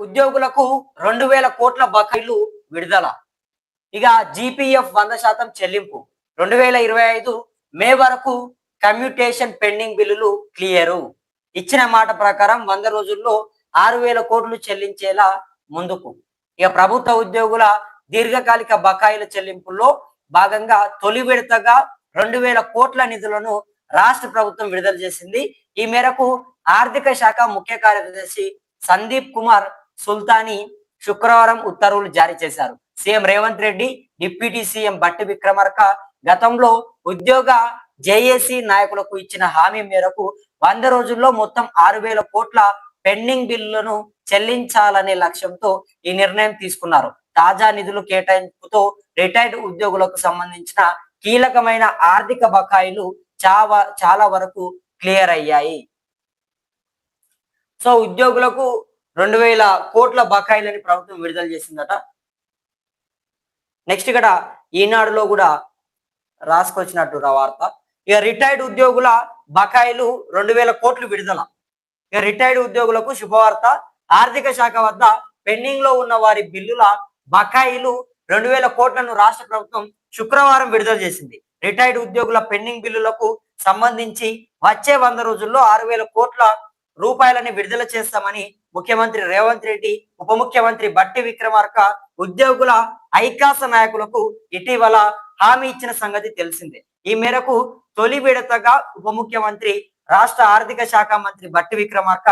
ఉద్యోగులకు 2000 కోట్ల బకాయిలు విడుదల. ఇక జీపీఎఫ్ 100% చెల్లింపు. 2025 మే వరకు కమ్యూటేషన్ పెండింగ్ బిల్లులు క్లియరు. ఇచ్చిన మాట ప్రకారం 100 రోజుల్లో 6000 కోట్లు చెల్లించేలా ముందుకు. ఇక ప్రభుత్వ ఉద్యోగుల దీర్ఘకాలిక బకాయిల చెల్లింపుల్లో భాగంగా తొలి విడతగా 2000 కోట్ల నిధులను రాష్ట్ర ప్రభుత్వం విడుదల చేసింది. ఈ మేరకు ఆర్థిక శాఖ ముఖ్య కార్యదర్శి సందీప్ కుమార్ సుల్తానీ శుక్రవారం ఉత్తర్వులు జారీ చేశారు. CM Revanth Reddy, deputy CM బట్టి విక్రమార్క గతంలో ఉద్యోగ జేఏసీ నాయకులకు ఇచ్చిన హామీ మేరకు 100 రోజుల్లో మొత్తం 6000 కోట్ల పెండింగ్ బిల్లులను చెల్లించాలనే లక్ష్యంతో ఈ నిర్ణయం తీసుకున్నారు. తాజా నిధులు కేటాయింపుతో రిటైర్డ్ ఉద్యోగులకు సంబంధించిన కీలకమైన ఆర్థిక బకాయిలు చాలా వరకు క్లియర్ అయ్యాయి. సో ఉద్యోగులకు 2000 కోట్ల బకాయిలని ప్రభుత్వం విడుదల చేసిందట. నెక్స్ట్ ఇక్కడ ఈనాడులో కూడా రాసుకొచ్చినట్టు వార్త. ఇక రిటైర్డ్ ఉద్యోగుల బకాయిలు 2000 కోట్లు విడుదల. ఇక రిటైర్డ్ ఉద్యోగులకు శుభవార్త. ఆర్థిక శాఖ వద్ద పెండింగ్ లో ఉన్న వారి బిల్లుల బకాయిలు 2000 కోట్లను రాష్ట్ర ప్రభుత్వం శుక్రవారం విడుదల చేసింది. రిటైర్డ్ ఉద్యోగుల పెండింగ్ బిల్లులకు సంబంధించి వచ్చే 100 రోజుల్లో 6000 కోట్ల రూపాయలని విడుదల చేస్తామని ముఖ్యమంత్రి రేవంత్ రెడ్డి, ఉప ముఖ్యమంత్రి బట్టి విక్రమార్క ఉద్యోగుల ఐకాస నాయకులకు ఇటీవల హామీ ఇచ్చిన సంగతి తెలిసిందే. ఈ మేరకు తొలి విడతగా ఉప ముఖ్యమంత్రి, రాష్ట్ర ఆర్థిక శాఖ మంత్రి బట్టి విక్రమార్క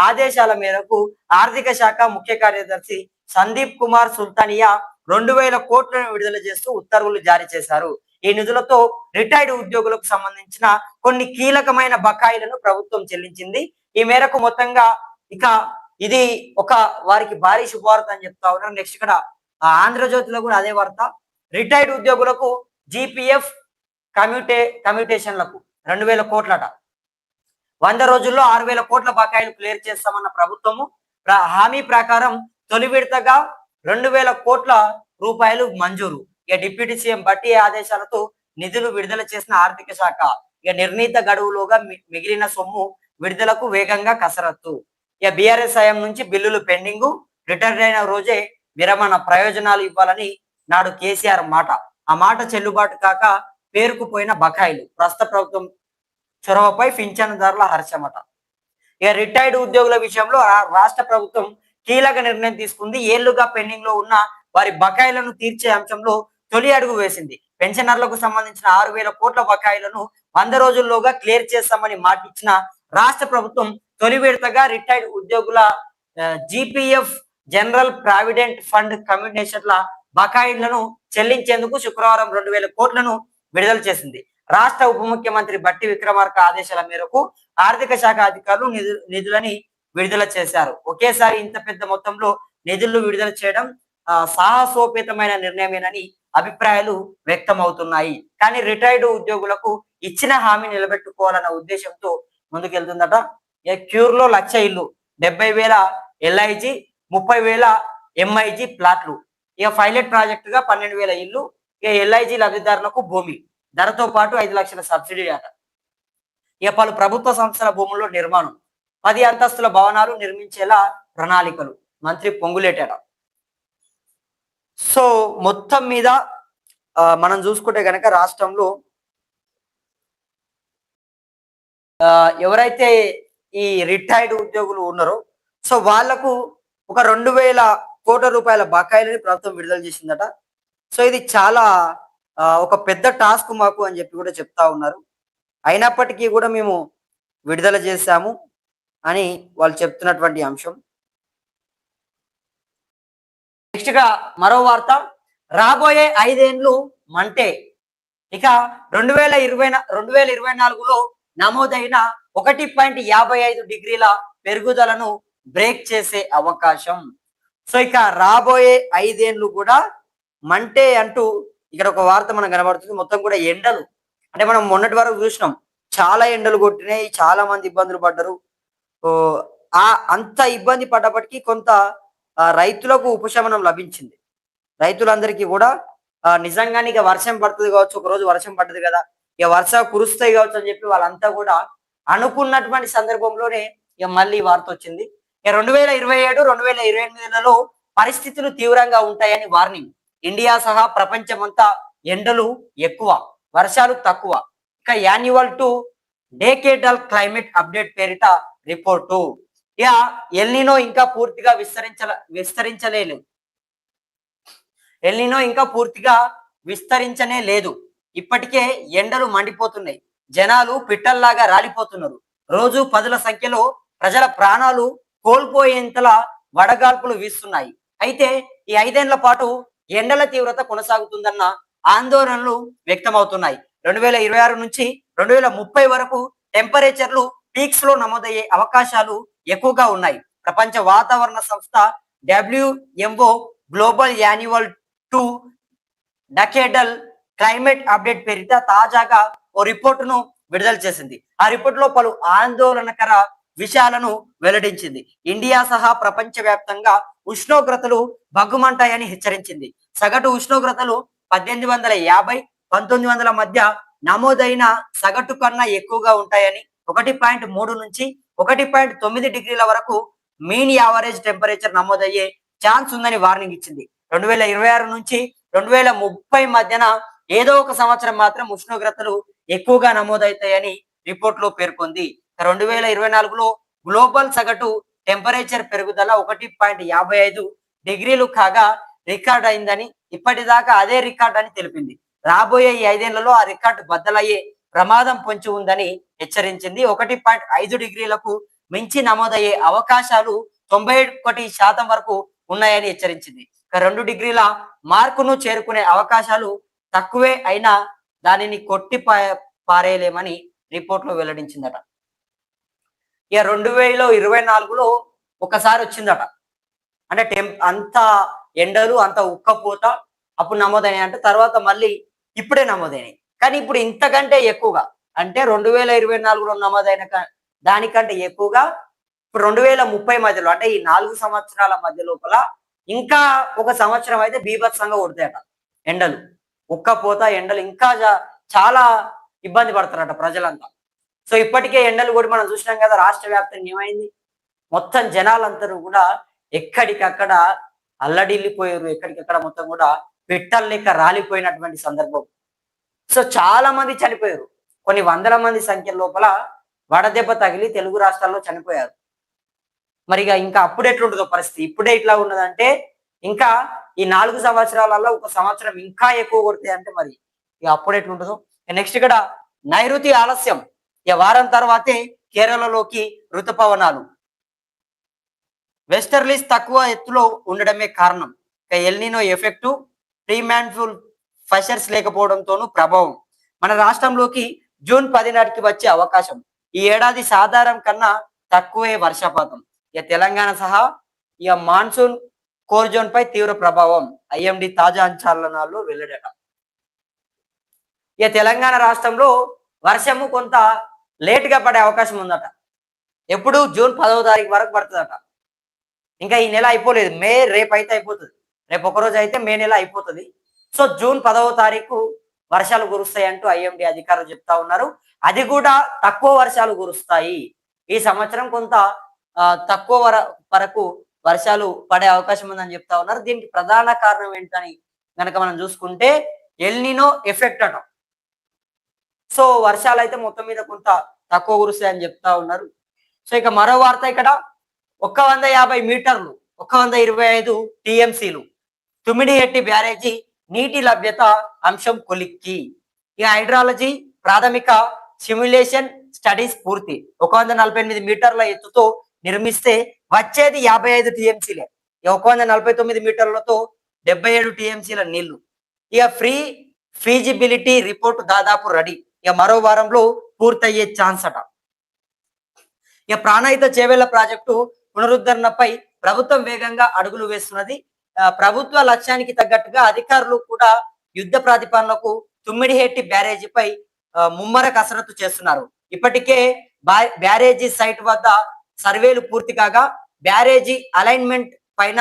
ఆదేశాల మేరకు ఆర్థిక శాఖ ముఖ్య కార్యదర్శి సందీప్ కుమార్ సుల్తానియా 2000 కోట్లను విడుదల చేస్తూ ఉత్తర్వులు జారీ చేశారు. ఈ నిధులతో రిటైర్డ్ ఉద్యోగులకు సంబంధించిన కొన్ని కీలకమైన బకాయిలను ప్రభుత్వం చెల్లించింది. ఈ మేరకు మొత్తంగా ఇక ఇది ఒక వారికి భారీ శుభవార్త అని చెప్తా ఉన్నారు. నెక్స్ట్ ఇక్కడ ఆంధ్రజ్యోతిలో కూడా అదే వార్త. రిటైర్డ్ ఉద్యోగులకు జీపీఎఫ్ కమ్యూటేషన్లకు 2000 కోట్లట. 100 రోజుల్లో 6000 కోట్ల బకాయిలు క్లియర్ చేస్తామన్న ప్రభుత్వము హామీ ప్రకారం తొలి విడతగా 2000 కోట్ల రూపాయలు మంజూరు. ఇక డిప్యూటీ సీఎం బట్టి ఆదేశాలతో నిధులు విడుదల చేసిన ఆర్థిక శాఖ ఇక నిర్ణీత గడువులోగా మిగిలిన సొమ్ము విడుదలకు వేగంగా కసరత్తు. ఇక బీఆర్ఎస్ హయాం నుంచి బిల్లులు పెండింగ్, రిటైర్ అయిన రోజే విరమణ ప్రయోజనాలు ఇవ్వాలని నాడు కేసీఆర్ మాట. ఆ మాట చెల్లుబాటు కాక పేరుకుపోయిన బకాయిలు. ప్రస్తుత ప్రభుత్వం చొరవపై పింఛనుదారుల హర్షమట. ఇక రిటైర్డ్ ఉద్యోగుల విషయంలో రాష్ట్ర ప్రభుత్వం కీలక నిర్ణయం తీసుకుంది. ఏళ్లుగా పెండింగ్ లో ఉన్న వారి బకాయిలను తీర్చే అంశంలో తొలి అడుగు వేసింది. పెన్షనర్లకు సంబంధించిన 6000 కోట్ల బకాయిలను 100 రోజుల్లోగా క్లియర్ చేస్తామని మాటిచ్చిన రాష్ట్ర ప్రభుత్వం తొలి విడతగా రిటైర్డ్ ఉద్యోగుల జీపీఎఫ్ జనరల్ ప్రావిడెంట్ ఫండ్ కమ్యూటేషన్ల బకాయిలను చెల్లించేందుకు శుక్రవారం 2000 కోట్లను విడుదల చేసింది. రాష్ట్ర ఉప ముఖ్యమంత్రి బట్టి విక్రమార్క ఆదేశాల మేరకు ఆర్థిక శాఖ అధికారులు నిధులని విడుదల చేశారు. ఒకేసారి ఇంత పెద్ద మొత్తంలో నిధులు విడుదల చేయడం సాహసోపేతమైన నిర్ణయమేనని అభిప్రాయాలు వ్యక్తమవుతున్నాయి. కానీ రిటైర్డ్ ఉద్యోగులకు ఇచ్చిన హామీ నిలబెట్టుకోవాలన్న ఉద్దేశంతో ముందుకెళ్తుందట. క్యూర్ లో 1,00,000 ఇల్లు, 70,000 ఎల్ఐజీ, 30,000 ఎంఐజీ ప్లాట్లు. ఇక పైలట్ ప్రాజెక్ట్ గా 12,000 ఇల్లు. ఇక ఎల్ఐజీ లబ్ధిదారులకు భూమి ధరతో పాటు 5 లక్షల సబ్సిడీ అట. ఇక పలు ప్రభుత్వ సంస్థల భూముల్లో నిర్మాణం, 10 అంతస్తుల భవనాలు నిర్మించేలా ప్రణాళికలు. మంత్రి పొంగులేటట. సో మొత్తం మీద మనం చూసుకుంటే కనుక రాష్ట్రంలో ఎవరైతే ఈ రిటైర్డ్ ఉద్యోగులు ఉన్నారో సో వాళ్లకు ఒక 2000 కోట్ల రూపాయల బకాయిలని ప్రభుత్వం విడుదల చేసిందట. సో ఇది చాలా ఒక పెద్ద టాస్క్ మాకు అని చెప్పి కూడా చెప్తా ఉన్నారు. అయినప్పటికీ కూడా మేము విడుదల చేశాము అని వాళ్ళు చెప్తున్నటువంటి అంశం. నెక్స్ట్ గా మరో వార్త. రాబోయే 5 ఏళ్లు మంటే. ఇక 2024లో నమోదైన 1.55 డిగ్రీల పెరుగుదలను బ్రేక్ చేసే అవకాశం. సో ఇక రాబోయే 5 ఏళ్లు కూడా మంటే అంటూ ఇక్కడ ఒక వార్త మనకు కనబడుతుంది. మొత్తం కూడా ఎండలు అంటే మనం మొన్నటి వరకు చూసినాం, చాలా ఎండలు కొట్టినాయి, చాలా మంది ఇబ్బందులు పడ్డారు. అంత ఇబ్బంది పడ్డప్పటికీ కొంత రైతులకు ఉపశమనం లభించింది. రైతులందరికీ కూడా నిజంగానే ఇక వర్షం పడుతుంది కావచ్చు, ఒక రోజు వర్షం పడ్డది కదా, ఇక వర్షం కురుస్తాయి కావచ్చు అని చెప్పి వాళ్ళంతా కూడా అనుకున్నటువంటి సందర్భంలోనే ఇక మళ్ళీ వార్త వచ్చింది. 2027 2028లలో పరిస్థితులు తీవ్రంగా ఉంటాయని వార్నింగ్. ఇండియా సహా ప్రపంచమంతా ఎండలు ఎక్కువ, వర్షాలు తక్కువ. ఇక యాన్యువల్ టు డేకేడల్ క్లైమేట్ అప్డేట్ పేరిట రిపోర్టు. ఇక ఎల్నినో ఇంకా పూర్తిగా విస్తరించలేదు. ఎల్నినో ఇంకా పూర్తిగా విస్తరించనే లేదు. ఇప్పటికే ఎండలు మండిపోతున్నాయి. జనాలు పిట్టల్లాగా రాలిపోతున్నారు. రోజు పదుల సంఖ్యలో ప్రజల ప్రాణాలు కోల్పోయేంతలా వడగాల్పులు వీస్తున్నాయి. అయితే ఈ 5 ఏళ్ల పాటు ఎండల తీవ్రత కొనసాగుతుందన్న ఆందోళనలు వ్యక్తమవుతున్నాయి. 2026 నుంచి 2030 వరకు టెంపరేచర్లు పీక్స్ లో నమోదయ్యే అవకాశాలు ఎక్కువగా ఉన్నాయి. ప్రపంచ వాతావరణ సంస్థ WMO global annual to decadal climate update పేరిట తాజాగా ఓ రిపోర్టును విడుదల చేసింది. ఆ రిపోర్ట్ లో పలు ఆందోళనకర విషయాలను వెల్లడించింది. ఇండియా సహా ప్రపంచ వ్యాప్తంగా ఉష్ణోగ్రతలు భగ్గుమంటాయని హెచ్చరించింది. సగటు ఉష్ణోగ్రతలు 1850 1900 మధ్య నమోదైన సగటు కన్నా ఎక్కువగా ఉంటాయని, 1.3 నుంచి 1.9 డిగ్రీల వరకు మీన్ యావరేజ్ టెంపరేచర్ నమోదయ్యే ఛాన్స్ ఉందని వార్నింగ్ ఇచ్చింది. 2026 నుంచి 2030 మధ్యన ఏదో ఒక సంవత్సరం మాత్రం ఉష్ణోగ్రతలు ఎక్కువగా నమోదవుతాయని రిపోర్ట్ లో పేర్కొంది. 2024లో గ్లోబల్ సగటు టెంపరేచర్ పెరుగుదల 1.55 డిగ్రీలు కాగా రికార్డ్ అయిందని, ఇప్పటిదాకా అదే రికార్డ్ అని తెలిపింది. రాబోయే ఈ 5 ఏళ్లలో ఆ రికార్డు బద్దలయ్యే ప్రమాదం పొంచి ఉందని హెచ్చరించింది. 1.5 డిగ్రీలకు మించి నమోదయ్యే అవకాశాలు 91% వరకు ఉన్నాయని హెచ్చరించింది. 2 డిగ్రీల మార్కును చేరుకునే అవకాశాలు తక్కువే అయినా దానిని కొట్టి పారేయలేమని రిపోర్ట్ లో వెల్లడించిందట. ఇక 2024లో ఒకసారి వచ్చిందట. అంటే అంత ఎండలు అంత ఉక్కపోత అప్పుడు నమోదైనాయి అంటే, తర్వాత మళ్ళీ ఇప్పుడే నమోదైనాయి. కానీ ఇప్పుడు ఇంతకంటే ఎక్కువగా, అంటే 2024లో నమోదైన దానికంటే ఎక్కువగా ఇప్పుడు 2030 మధ్యలో, అంటే ఈ 4 సంవత్సరాల మధ్య లోపల ఇంకా ఒక సంవత్సరం అయితే బీభత్సంగా కొడతాయట ఎండలు. ఉక్కపోత ఎండలు ఇంకా చాలా ఇబ్బంది పడతారట ప్రజలంతా. సో ఇప్పటికే ఎండలు కూడా మనం చూసినాం కదా, రాష్ట్ర వ్యాప్తంగా ఏమైంది, మొత్తం జనాలందరూ కూడా ఎక్కడికక్కడ అల్లడిల్లిపోయారు. ఎక్కడికక్కడ మొత్తం కూడా పిట్టల లెక్క రాలిపోయినటువంటి సందర్భం. సో చాలా మంది చనిపోయారు. కొన్ని వందల మంది సంఖ్య లోపల వడదెబ్బ తగిలి తెలుగు రాష్ట్రాల్లో చనిపోయారు. మరి ఇంకా అప్పుడు ఎట్లుంటుందో పరిస్థితి. ఇప్పుడే ఇట్లా ఉన్నదంటే ఇంకా ఈ 4 సంవత్సరాలలో ఒక సంవత్సరం ఇంకా ఎక్కువ కొడతాయి అంటే మరి ఇక అప్పుడు ఎట్లుంటుందో. నెక్స్ట్ ఇక్కడ నైరుతి ఆలస్యం. ఇక వారం తర్వాతే కేరళలోకి ఋతుపవనాలు. వెస్టర్లీస్ తక్కువ ఎత్తులో ఉండడమే కారణం. ఇక ఎల్నినో ఎఫెక్టు, ప్రీమాన్ఫుల్ ఫషర్స్ లేకపోవడంతోనూ ప్రభావం. మన రాష్ట్రంలోకి జూన్ 10 నాటికి వచ్చే అవకాశం. ఈ ఏడాది సాధారణ కన్నా తక్కువే వర్షపాతం. ఇక తెలంగాణ సహా ఇక మాన్సూన్ కోర్ జోన్ పై తీవ్ర ప్రభావం. ఐఎండి తాజా అంచనాల్లో వెల్లడట. ఇక తెలంగాణ రాష్ట్రంలో వర్షము కొంత లేట్ గా పడే అవకాశం ఉందట. ఎప్పుడు జూన్ 10వ తారీఖు వరకు పడుతుందట. ఇంకా ఈ నెల అయిపోలేదు. మే రేపు అయితే అయిపోతుంది. రేపు ఒకరోజు అయితే మే నెల అయిపోతుంది. సో జూన్ 10వ తారీఖు వర్షాలు కురుస్తాయి అంటూ ఐఎండి అధికారులు చెప్తా ఉన్నారు. అది కూడా తక్కువ వర్షాలు కురుస్తాయి. ఈ సంవత్సరం కొంత తక్కువ వరకు వర్షాలు పడే అవకాశం ఉందని చెప్తా ఉన్నారు. దీనికి ప్రధాన కారణం ఏంటని కనుక మనం చూసుకుంటే ఎల్నినో ఎఫెక్ట్ అట. సో వర్షాలు అయితే మొత్తం మీద కొంత తక్కువ కురుస్తాయని చెప్తా ఉన్నారు. సో ఇక మరో వార్త ఇక్కడ 150 మీటర్లు 125 టీఎంసీలు తుమ్మిడిహెట్టి బ్యారేజీ నీటి లభ్యత అంశం కొలిక్కి. ఇక హైడ్రాలజీ ప్రాథమిక సిమ్యులేషన్ స్టడీస్ పూర్తి. 148 మీటర్ల ఎత్తుతో నిర్మిస్తే వచ్చేది 55 టీఎంసీలే. ఇక 149 మీటర్లతో 77 టీఎంసీల నీళ్లు. ఇక ఫీజిబిలిటీ రిపోర్ట్ దాదాపు రెడీ. ఇక మరో వారంలో పూర్తయ్యే ఛాన్స్ అట. ఇక ప్రాణహిత చేవెళ్ల ప్రాజెక్టు పునరుద్ధరణపై ప్రభుత్వం వేగంగా అడుగులు వేస్తున్నది. ప్రభుత్వ లక్ష్యానికి తగ్గట్టుగా అధికారులు కూడా యుద్ధ ప్రాతిపదికనకు తుమ్మిడిహెట్టి బ్యారేజీపై ముమ్మర కసరత్తు చేస్తున్నారు. ఇప్పటికే బ్యారేజీ సైట్ వద్ద సర్వేలు పూర్తి కాగా బ్యారేజీ అలైన్మెంట్ పైన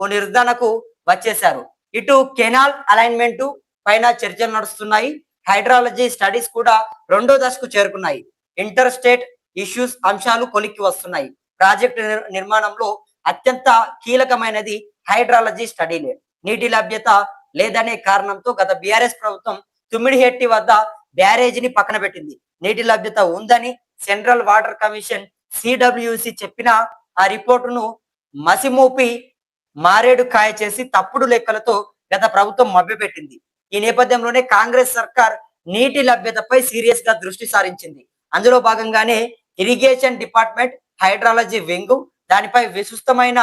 ఓ నిర్ధారణకు వచ్చేశారు. ఇటు కెనాల్ అలైన్మెంట్ పైన చర్చలు నడుస్తున్నాయి. హైడ్రాలజీ స్టడీస్ కూడా 2వ దశకు చేరుకున్నాయి. ఇంటర్ స్టేట్ ఇష్యూస్ అంశాలు కొలిక్కి వస్తున్నాయి. ప్రాజెక్టు నిర్మాణంలో అత్యంత కీలకమైనది హైడ్రాలజీ స్టడీ. నీటి లభ్యత లేదనే కారణంతో గత బీఆర్ఎస్ ప్రభుత్వం తుమ్మిడిహెట్టి వద్ద బ్యారేజీని పక్కన పెట్టింది. నీటి లభ్యత ఉందని సెంట్రల్ వాటర్ కమిషన్ సిడబ్ల్యూసి చెప్పిన ఆ రిపోర్టును మసిమూపి మారేడు కాయ చేసి తప్పుడు లెక్కలతో గత ప్రభుత్వం మభ్యపెట్టింది. ఈ నేపథ్యంలోనే కాంగ్రెస్ సర్కార్ నీటి లభ్యతపై సీరియస్ గా దృష్టి సారించింది. అందులో భాగంగానే ఇరిగేషన్ డిపార్ట్మెంట్ హైడ్రాలజీ వింగ్ దానిపై విస్తృతమైన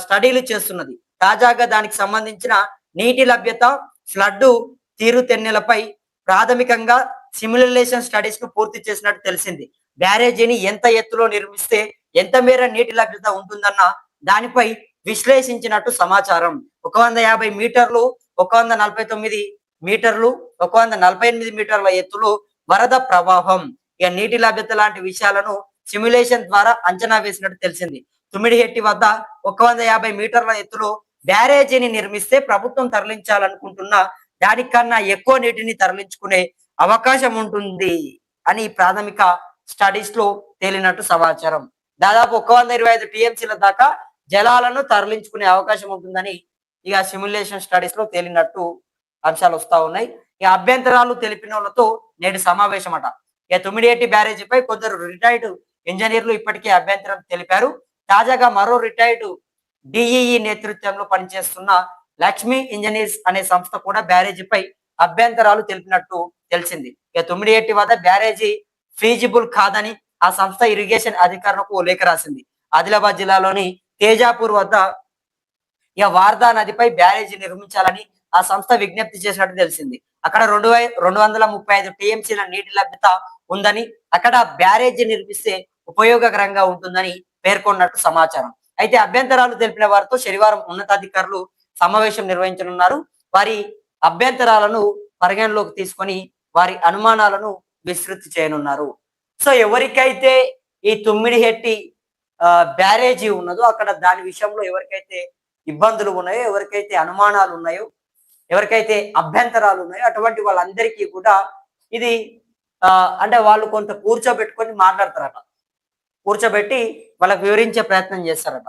స్టడీలు చేస్తున్నది. తాజాగా దానికి సంబంధించిన నీటి లభ్యత, ఫ్లడ్ తీరుతెన్నులపై ప్రాథమికంగా సిమ్యులేషన్ స్టడీస్ ను పూర్తి చేసినట్టు తెలిసింది. బ్యారేజీని ఎంత ఎత్తులో నిర్మిస్తే ఎంత మేర నీటి లభ్యత ఉంటుందన్న దానిపై విశ్లేషించినట్టు సమాచారం. 150 మీటర్లు, 149 మీటర్లు, 148 మీటర్ల ఎత్తులో వరద ప్రవాహం, ఇక నీటి లభ్యత లాంటి విషయాలను సిమ్యులేషన్ ద్వారా అంచనా వేసినట్టు తెలిసింది. తుమ్మిడిహెట్టి వద్ద 150 మీటర్ల ఎత్తులో బ్యారేజీని నిర్మిస్తే ప్రభుత్వం తరలించాలనుకుంటున్న దానికన్నా ఎక్కువ నీటిని తరలించుకునే అవకాశం ఉంటుంది అని ప్రాథమిక స్టడీస్ లో తేలినట్టు సమాచారం. దాదాపు 125 టీఎంసీల దాకా జలాలను తరలించుకునే అవకాశం ఉంటుందని ఇక సిమ్యులేషన్ స్టడీస్ లో తేలినట్టు అంశాలు వస్తా ఉన్నాయి. ఈ అభ్యంతరాలు తెలిపిన వాళ్ళతో నేడు సమావేశం అట. ఇక తుమ్మిడిహెట్టి బ్యారేజీపై కొందరు రిటైర్డ్ ఇంజనీర్లు ఇప్పటికే అభ్యంతరం తెలిపారు. తాజాగా మరో రిటైర్డ్ డిఈఈ నేతృత్వంలో పనిచేస్తున్న లక్ష్మీ ఇంజనీర్స్ అనే సంస్థ కూడా బ్యారేజీపై అభ్యంతరాలు తెలిపినట్టు తెలిసింది. ఇక తుమ్మిడిహెట్టి వద్ద బ్యారేజీ ఫీజిబుల్ కాదని ఆ సంస్థ ఇరిగేషన్ అధికారులకు ఓ లేఖ రాసింది. ఆదిలాబాద్ జిల్లాలోని తేజాపూర్ వద్ద ఇక వార్దా నదిపై బ్యారేజీ నిర్మించాలని ఆ సంస్థ విజ్ఞప్తి చేసినట్టు తెలిసింది. అక్కడ 235 టీఎంసీల నీటి లభ్యత ఉందని, అక్కడ బ్యారేజీ నిర్మిస్తే ఉపయోగకరంగా ఉంటుందని పేర్కొన్నట్టు సమాచారం. అయితే అభ్యంతరాలు తెలిపిన వారితో శనివారం ఉన్నతాధికారులు సమావేశం నిర్వహించనున్నారు. వారి అభ్యంతరాలను పరిగణలోకి తీసుకొని వారి అనుమానాలను విస్తృతి చేయనున్నారు. సో ఎవరికైతే ఈ తుమ్మిడిహెట్టి బ్యారేజీ ఉన్నదో అక్కడ దాని విషయంలో ఎవరికైతే ఇబ్బందులు ఉన్నాయో, ఎవరికైతే అనుమానాలు ఉన్నాయో, ఎవరికైతే అభ్యంతరాలు ఉన్నాయో అటువంటి వాళ్ళందరికీ కూడా ఇది అంటే వాళ్ళు కొంత కూర్చోబెట్టుకొని మాట్లాడతారట. కూర్చోబెట్టి వాళ్ళకి వివరించే ప్రయత్నం చేస్తారట.